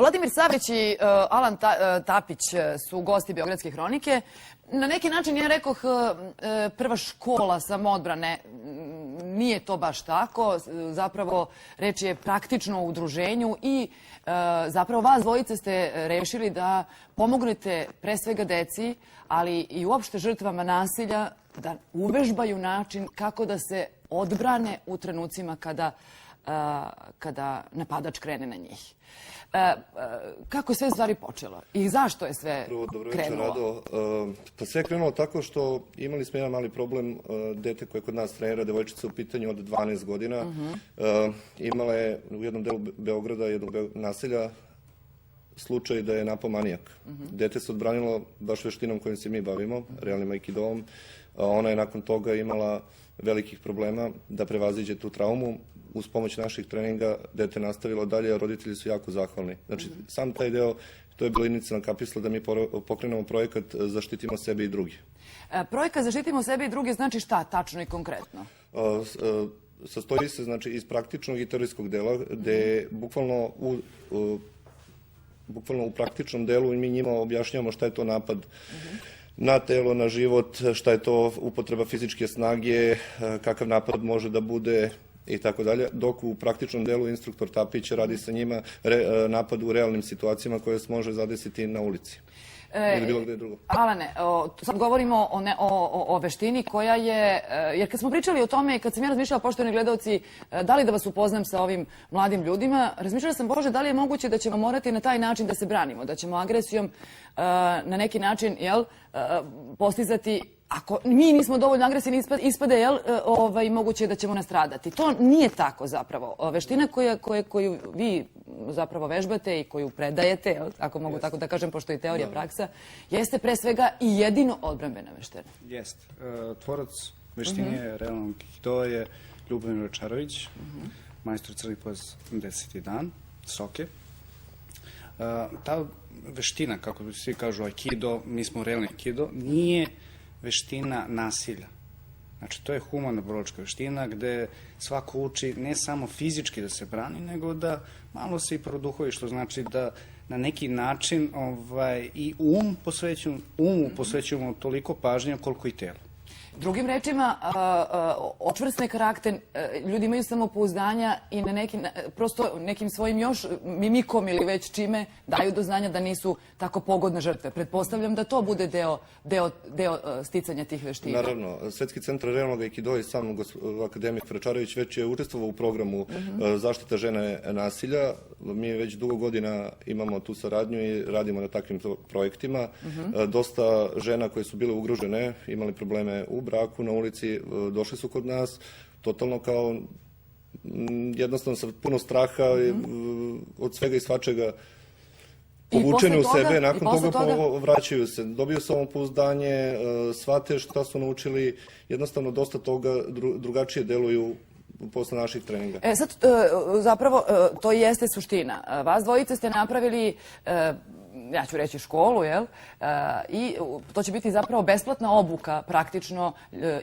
Vladimir Savić i Alan Tapić su gosti Beogradske hronike. Na neki način, ja rekoh, prva škola samoodbrane. Nije to baš tako. Zapravo, reč je praktično o udruženju i zapravo vas dvojice ste rešili da pomognete pre svega deci, ali i uopšte žrtvama nasilja da uvežbaju način kako da se odbrane u trenucima kada napadač krene na njih. Kako je sve stvari počelo i zašto je sve krenulo? Dobro večer, Rado. Pa sve je krenulo tako što imali smo jedan mali problem. Dete koje kod nas trenira, devojčica u pitanju od 12 godina, imala je u jednom delu Beograda, jednog naselja, slučaj da je napao manijak. Dete se odbranilo baš veštinom kojim se mi bavimo, realnim aikidoom. Ona je nakon toga imala velikih problema da prevaziđe tu traumu. Uz pomoć naših treninga dete nastavilo dalje, a roditelji su jako zahvalni. Znači, sam taj deo, to je bila inicijalna kapisla da mi pokrenemo projekat Zaštitimo sebe i drugi. Projekat Zaštitimo sebe i drugi znači šta tačno i konkretno? Sastoji se znači iz praktičnog i teorijskog dela, gde bukvalno u praktičnom delu mi njima objašnjavamo šta je to napad na telo, na život, šta je to upotreba fizičke snage, kakav napad može da bude i tako dalje, dok u praktičnom delu instruktor Tapić radi sa njima napad u realnim situacijama koje se može zadesiti na ulici. Ili bilo gde drugo. Alane, sad govorimo o veštini koja je, jer kad smo pričali o tome i kad sam ja razmišljala, poštovani gledalci, da li da vas upoznam sa ovim mladim ljudima, razmišljala sam, Bože, da li je moguće da ćemo morati na taj način da se branimo, da ćemo agresijom na neki način, postizati, ako mi nismo dovoljno agresivni, ispade, moguće je da ćemo nastradati. To nije tako zapravo. Veština koju vi zapravo vežbate i koju predajete, ako mogu tako da kažem, pošto je teorija praksa, jeste pre svega i jedino odbrambena veština. Jeste. Tvorac veštine realnog aikidoa je Ljubomir Vračarović, majstor crni pojas 10. dan, Soke. Ta veština, kako svi kažu aikido, mi smo realni aikido, nije veština nasilja. Znači, to je humana borilačka veština gde svako uči ne samo fizički da se brani, nego da malo se i produhovi, što znači da na neki način i umu posvećujemo toliko pažnje koliko i telo. Drugim rečima, očvrsne karakter, ljudi imaju samopouzdanja i na prosto nekim svojim još mimikom ili već čime daju do znanja da nisu tako pogodne žrtve. Pretpostavljam da to bude deo sticanja tih veština. Naravno, Svetski centar realnog aikidoa i sam akademik Vračarović već je učestvovao u programu zaštita žene nasilja. Mi već dugo godina imamo tu saradnju i radimo na takvim projektima. Dosta žena koje su bile ugrožene, imali probleme u braku, na ulici, došli su kod nas, totalno kao jednostavno sa puno straha od svega i svačega, povučeni u sebe, nakon toga vraćaju se, dobiju samopouzdanje, shvate šta su naučili, jednostavno dosta toga drugačije deluju posle naših treninga. Sad, zapravo, to jeste suština. Vas dvojice ste napravili, ja ću reći školu, i to će biti zapravo besplatna obuka praktično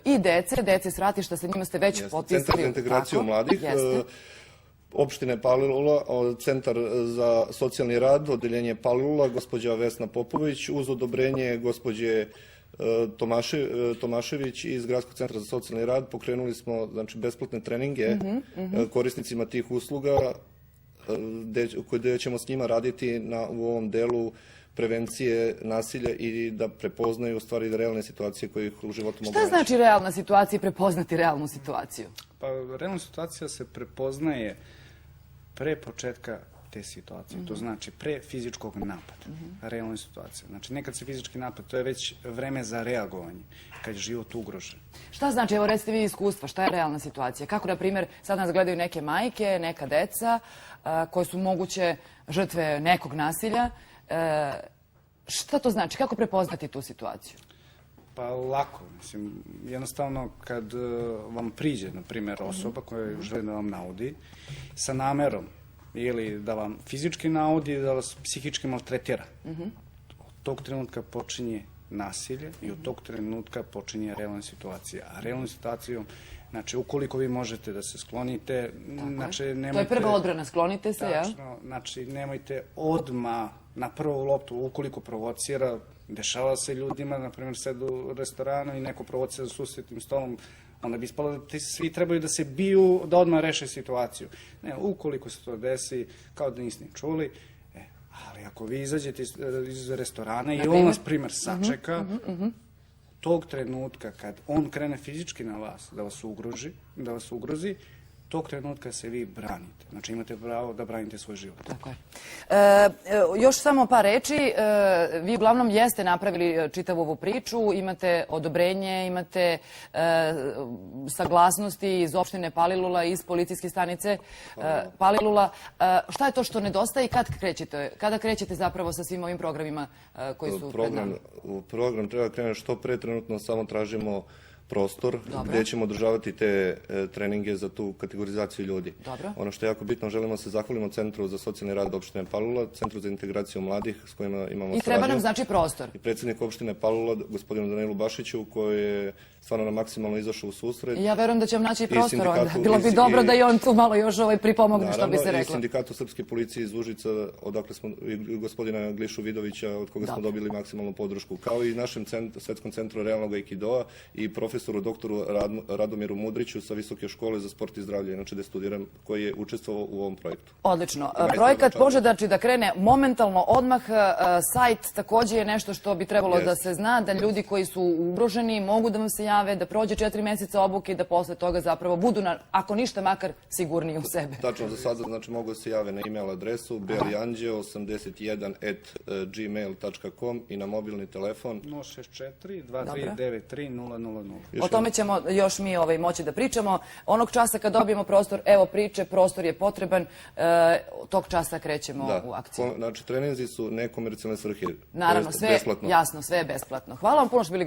i dece s ratišta, sa njima ste već potpisali. Centar za integraciju mladih, opštine Palilula, Centar za socijalni rad, odeljenje Palilula, gospođa Vesna Popović, uz odobrenje gospođe Tomašević iz Gradskog centra za socijalni rad pokrenuli smo besplatne treninge korisnicima tih usluga gde ćemo s njima raditi u ovom delu prevencije nasilja i da prepoznaju u stvari realne situacije koje ih u životu mogu reći. Šta znači realna situacija i prepoznati realnu situaciju? Pa realna situacija se prepoznaje pre početka te situacije. To znači pre fizičkog napada. Realna situacija. Znači, nekad se fizički napad, to je već vreme za reagovanje, kad je život ugrožen. Šta znači, evo recite vi iskustva, šta je realna situacija? Kako, na primjer, sad nas gledaju neke majke, neka deca, koje su moguće žrtve nekog nasilja. Šta to znači? Kako prepoznati tu situaciju? Pa lako. Mislim, jednostavno kad vam priđe, na primjer, osoba koja želi da vam naudi sa namerom ili da vam fizički naudi, da vas psihički maltretira. Od tog trenutka počinje nasilje i od tog trenutka počinje realna situacija. A realnom situacijom, znači, ukoliko vi možete da se sklonite, znači, nemojte... To je prva odbrana, sklonite se, ja? Tačno, znači, nemojte odmah na prvu loptu, ukoliko provocira, dešava se ljudima, na primjer, sedu u restoranu i neko provocira za susretnim stolom, onda bi ispalo da ti svi trebaju da se biju, da odmah reše situaciju. Ne, ukoliko se to desi, kao da niste ni čuli, ali ako vi izađete iz restorana i on vas, primjer, sačeka, tog trenutka kad on krene fizički na vas da vas ugrozi, tog trenutka se vi branite. Znači, imate pravo da branite svoj život. Tako je. Još samo par reči. Vi uglavnom jeste napravili čitavu ovu priču, imate odobrenje, imate saglasnosti iz opštine Palilula, iz policijske stanice Palilula. Šta je to što nedostaje i kada krećete zapravo sa svim ovim programima koji su pred nama? U program treba krenuti što pre, trenutno samo tražimo prostor gdje ćemo održavati te treninge za tu kategorizaciju ljudi. Dobro. Ono što je jako bitno, želimo se zahvalimo Centru za socijalni rad opštine Palilula, Centru za integraciju mladih s kojima imamo saradnju. I treba nam znači prostor. I predsjednik opštine Palilula, gospodinu Danilu Bašiću, koji je stvarno nam maksimalno izašao u susret. Ja verujem da će vam naći prostor onda. Bilo bi dobro da i on tu malo još pripomogne, što bi se reklo. I sindikatu Srpske policije iz Užica, odakle smo, i gospodina Glišu Vidovića, od koga smo dobili maksimalnu podršku, kao i našem Svetskom centru realnog aikidoa i profesoru doktoru Radomiru Mudriću sa Visoke škole za sport i zdravlje, inače gde studiram, koji je učestvovao u ovom projektu. Odlično. Projekat može da krene momentalno odmah. Sajt takođe je nešto što bi trebalo da se zna, da ljudi koji su ugroženi mogu da vam se jave, da prođe 4 meseca obuke i da posle toga zapravo budu, ako ništa makar, sigurniji u sebe. Tačno, za sada znači mogu da se jave na e-mail adresu belianđeo81@gmail.com i na mobilni telefon 064 2393 000. O tome ćemo još mi moći da pričamo. Onog časa kad dobijemo prostor, evo priče, prostor je potreban, tog časa krećemo u akciju. Znači, treninzi su nekomercijalne svrhe. Naravno, sve jasno, sve je besplatno. Hvala vam puno što bili